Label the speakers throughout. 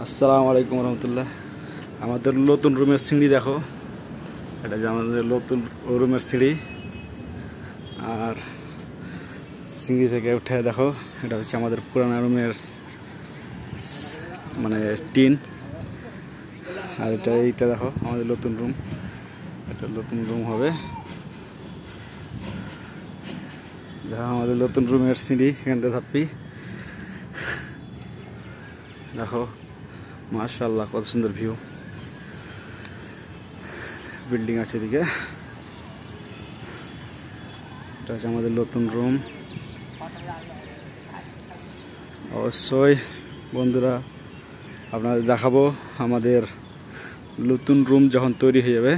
Speaker 1: আসসালামু আলাইকুম রহমতুল্লাহ। আমাদের নতুন রুমের সিঁড়ি দেখো, এটা যে আমাদের নতুন রুমের সিঁড়ি। আর সিঁড়ি থেকে উঠে দেখো, এটা হচ্ছে আমাদের পুরানা রুমের মানে টিন। আর এইটা দেখো আমাদের নতুন রুম, এটা নতুন রুম হবে। দেখো আমাদের নতুন রুমের সিঁড়ি, এখান থেকে ধাপ্পি দেখো, মাশাআল্লাহ কত সুন্দর ভিউ। বিল্ডিং আছে এদিকে, এটা হচ্ছে আমাদের নতুন রুম। অবশ্যই বন্ধুরা আপনাদের দেখাবো আমাদের নতুন রুম যখন তৈরি হয়ে যাবে,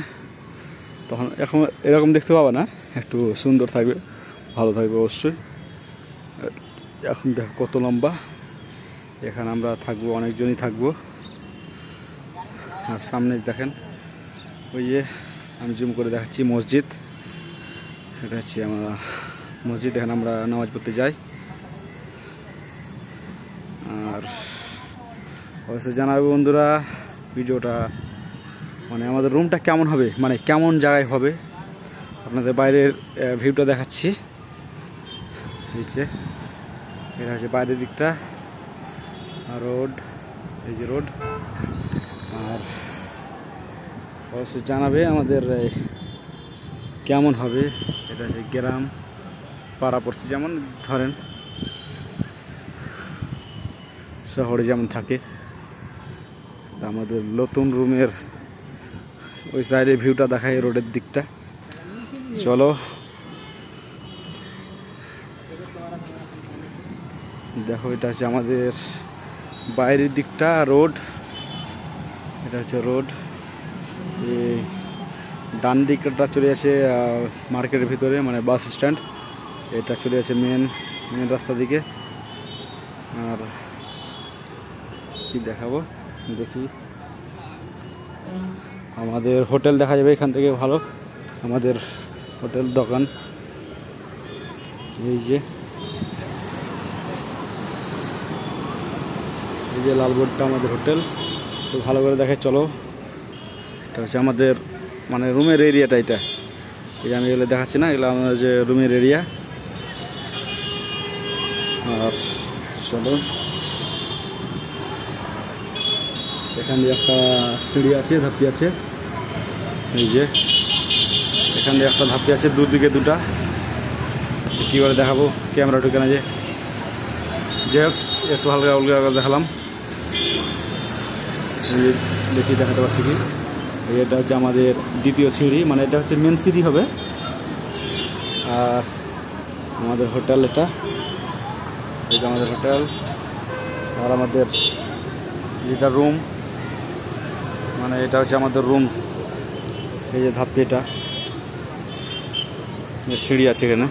Speaker 1: তখন এখন এরকম দেখতে পাবো না, একটু সুন্দর থাকবে, ভালো থাকবে অবশ্যই। এখন দেখো কত লম্বা, এখানে আমরা থাকবো, অনেকজনই থাকবো। আর সামনে দেখেন, ওই যে আমি জুম করে দেখাচ্ছি মসজিদ, এটা হচ্ছে আমরা মসজিদ, এখানে আমরা নামাজ পড়তে যাই। আর অবশ্যই জানাবে বন্ধুরা ভিডিওটা, মানে আমাদের রুমটা কেমন হবে, মানে কেমন জায়গায় হবে। আপনাদের বাইরের ভিউটা দেখাচ্ছি, এটা হচ্ছে বাইরের দিকটা, আর রোড, এই যে রোড। আর অবশ্যই জানাবে আমাদের কেমন হবে। এটা হচ্ছে গ্রাম পাড়াপড়শি, যেমন ধরেন শহরে যেমন থাকে, আমাদের নতুন রুমের ওই সাইডে ভিউটা দেখায়, রোডের দিকটা। চলো দেখো, এটা হচ্ছে আমাদের বাইরের দিকটা, রোড, এটা হচ্ছে রোড। এই ডান দিকটা চলে আসে মার্কেটের ভিতরে, মানে বাস স্ট্যান্ড। এটা চলে আসে মেন রাস্তার দিকে। আর কি দেখাবো, দেখি আমাদের হোটেল দেখা যাবে এখান থেকে, ভালো আমাদের হোটেল দোকান। এই যে লাল বোর্ডটা আমাদের হোটেল, তো ভালো করে দেখে চলো। এটা হচ্ছে আমাদের মানে রুমের এরিয়াটা, এটা এই আমি এগুলো দেখাচ্ছি না, এগুলো আমাদের যে রুমের এরিয়া। আর চলো, এখান দিয়ে একটা সিঁড়ি আছে, ধাপি আছে, এই যে এখান দিয়ে একটা ধাপি আছে, দুদিকে দুটা। কী করে দেখাবো, ক্যামেরা ঢুকে না, যে যাই হোক একটু হালকা হালকা দেখালাম। দেখি দেখাতে পারছি কি, এটা হচ্ছে আমাদের দ্বিতীয় সিঁড়ি, মানে এটা হচ্ছে মেন সিঁড়ি হবে। আর আমাদের হোটেল, এটা আমাদের হোটেল। আর আমাদের যেটা রুম, মানে এটা হচ্ছে আমাদের রুম। এই যে ধাপি, এটা সিঁড়ি আছে এখানে,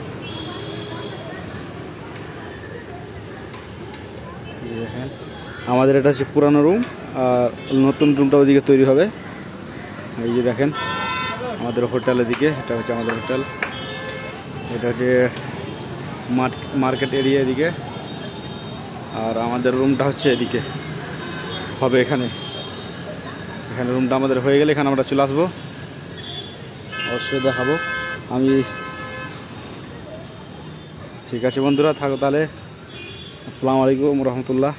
Speaker 1: দেখেন আমাদের এটা হচ্ছে পুরানো রুম, আর নতুন রুমটা ওইদিকে তৈরি হবে। এই যে দেখেন আমাদের হোটেলের দিকে, এটা হচ্ছে আমাদের হোটেল। এটা হচ্ছে মার্কেট এরিয়া এদিকে, আর আমাদের রুমটা হচ্ছে এদিকে হবে। এখানে রুমটা আমাদের হয়ে গেলে এখানে আমরা চলে আসবো, অবশ্যই দেখাবো আমি। ঠিক আছে বন্ধুরা, থাকো তাহলে। আসসালামু আলাইকুম রহমতুল্লাহ।